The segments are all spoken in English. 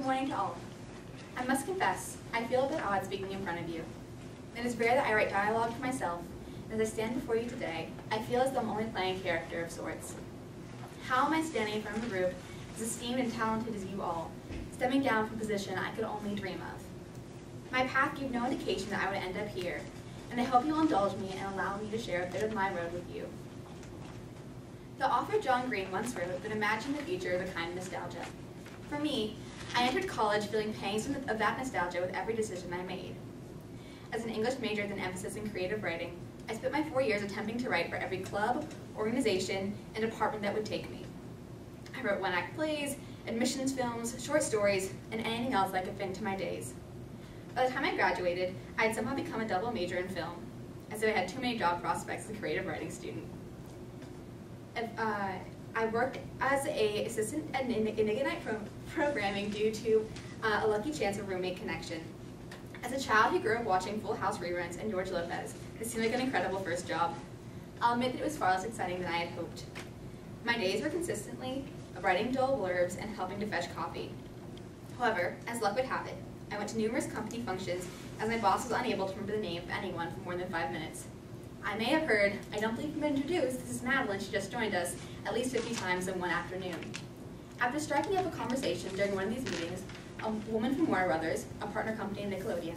Good morning to all. I must confess, I feel a bit odd speaking in front of you. It is rare that I write dialogue for myself, and as I stand before you today, I feel as though I'm only playing a character of sorts. How am I standing in front of a group as esteemed and talented as you all, stemming down from a position I could only dream of? My path gave no indication that I would end up here, and I hope you will indulge me and allow me to share a bit of my road with you. The author John Green once wrote that imagine the future is a kind of nostalgia. For me, I entered college feeling pangs of that nostalgia with every decision I made. As an English major with an emphasis in creative writing, I spent my 4 years attempting to write for every club, organization, and department that would take me. I wrote one-act plays, admissions films, short stories, and anything else that could fit into my days. By the time I graduated, I had somehow become a double major in film, as if I had too many job prospects as a creative writing student. I worked as an assistant at Night programming due to a lucky chance of roommate connection. As a child who grew up watching Full House reruns and George Lopez, this seemed like an incredible first job. I'll admit that it was far less exciting than I had hoped. My days were consistently writing dull blurbs and helping to fetch coffee. However, as luck would have it, I went to numerous company functions as my boss was unable to remember the name of anyone for more than 5 minutes. I may have heard, "I don't believe you've been introduced, this is Madeline, she just joined us," at least 50 times in one afternoon. After striking up a conversation during one of these meetings, a woman from Warner Brothers, a partner company in Nickelodeon,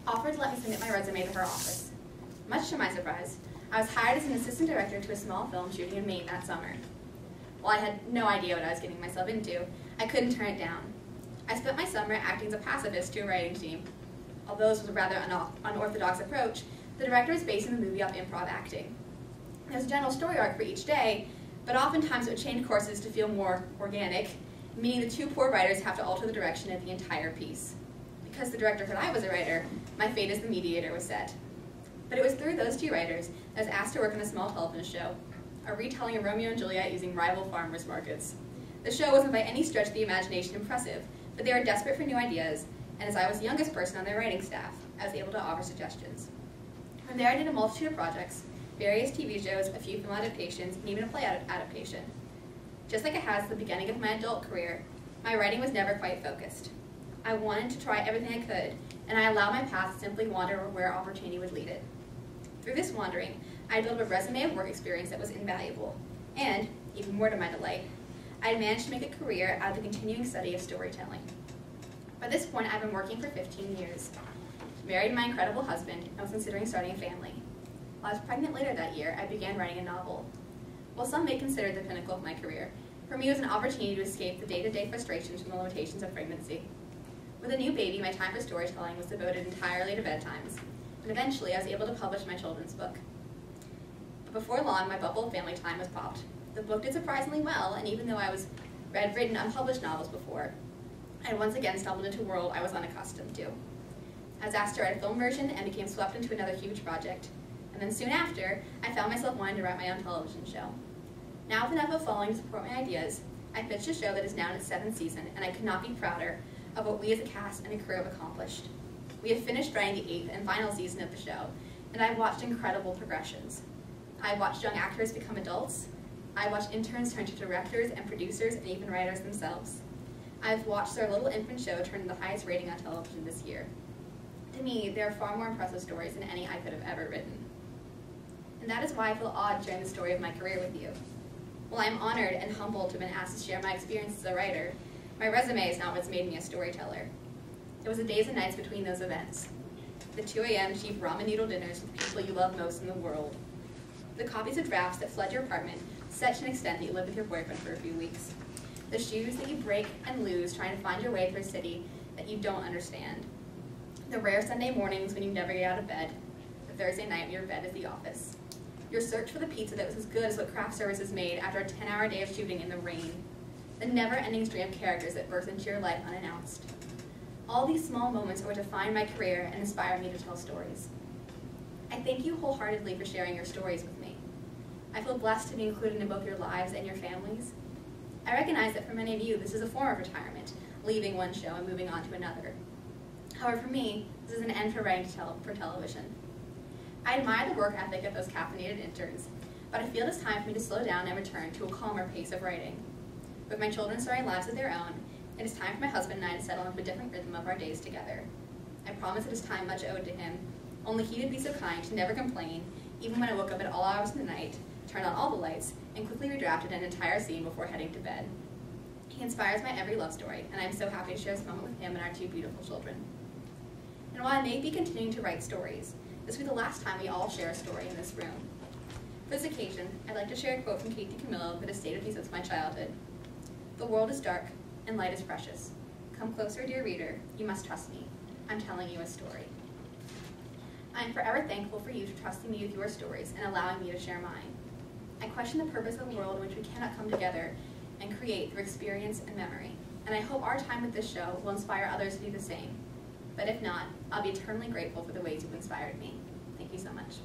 offered to let me submit my resume to her office. Much to my surprise, I was hired as an assistant director to a small film shooting in Maine that summer. While I had no idea what I was getting myself into, I couldn't turn it down. I spent my summer acting as a pacifist to a writing team. Although this was a rather unorthodox approach, the director was basing the movie off improv acting. There was a general story arc for each day, but oftentimes it would change courses to feel more organic, meaning the two poor writers have to alter the direction of the entire piece. Because the director heard I was a writer, my fate as the mediator was set. But it was through those two writers that I was asked to work on a small television show, a retelling of Romeo and Juliet using rival farmers markets. The show wasn't by any stretch of the imagination impressive, but they were desperate for new ideas, and as I was the youngest person on their writing staff, I was able to offer suggestions. From there I did a multitude of projects, various TV shows, a few film adaptations, and even a play adaptation. Just like it has at the beginning of my adult career, my writing was never quite focused. I wanted to try everything I could, and I allowed my path to simply wander where opportunity would lead it. Through this wandering, I built a resume of work experience that was invaluable, and, even more to my delight, I had managed to make a career out of the continuing study of storytelling. By this point, I've been working for 15 years, married to my incredible husband, and was considering starting a family. While I was pregnant later that year, I began writing a novel. While some may consider it the pinnacle of my career, for me it was an opportunity to escape the day-to-day frustrations from the limitations of pregnancy. With a new baby, my time for storytelling was devoted entirely to bedtimes, and eventually I was able to publish my children's book. But before long, my bubble of family time was popped. The book did surprisingly well, and even though I had written unpublished novels before, I had once again stumbled into a world I was unaccustomed to. I was asked to write a film version and became swept into another huge project. And then soon after, I found myself wanting to write my own television show. Now with enough of a following to support my ideas, I pitched a show that is now in its 7th season, and I could not be prouder of what we as a cast and a crew have accomplished. We have finished writing the 8th and final season of the show, and I've watched incredible progressions. I've watched young actors become adults. I've watched interns turn to directors and producers and even writers themselves. I've watched their little infant show turn to the highest rating on television this year. To me, there are far more impressive stories than any I could have ever written. And that is why I feel awed sharing the story of my career with you. While I am honored and humbled to have been asked to share my experience as a writer, my resume is not what's made me a storyteller. It was the days and nights between those events. The 2 a.m. cheap ramen noodle dinners with people you love most in the world. The copies of drafts that flood your apartment to such an extent that you live with your boyfriend for a few weeks. The shoes that you break and lose trying to find your way through a city that you don't understand. The rare Sunday mornings when you never get out of bed. The Thursday night when your bed is the office. Your search for the pizza that was as good as what craft services made after a 10-hour day of shooting in the rain. The never-ending stream of characters that burst into your life unannounced. All these small moments are what define my career and inspire me to tell stories. I thank you wholeheartedly for sharing your stories with me. I feel blessed to be included in both your lives and your families. I recognize that for many of you, this is a form of retirement, leaving one show and moving on to another. However, for me, this is an end for writing for television. I admire the work ethic of those caffeinated interns, but I feel it's time for me to slow down and return to a calmer pace of writing. With my children starting lives of their own, It is time for my husband and I to settle into a different rhythm of our days together. I promise it is time much owed to him, only he would be so kind to never complain, even when I woke up at all hours of the night, turned on all the lights, and quickly redrafted an entire scene before heading to bed. He inspires my every love story, and I am so happy to share this moment with him and our two beautiful children. And while I may be continuing to write stories, this will be the last time we all share a story in this room. For this occasion, I'd like to share a quote from Kate DiCamillo that has stayed with me since my childhood. "The world is dark, and light is precious. Come closer, dear reader, you must trust me. I'm telling you a story." I am forever thankful for you for trusting me with your stories and allowing me to share mine. I question the purpose of a world in which we cannot come together and create through experience and memory, and I hope our time with this show will inspire others to do the same. But if not, I'll be eternally grateful for the ways you've inspired me. Thank you so much.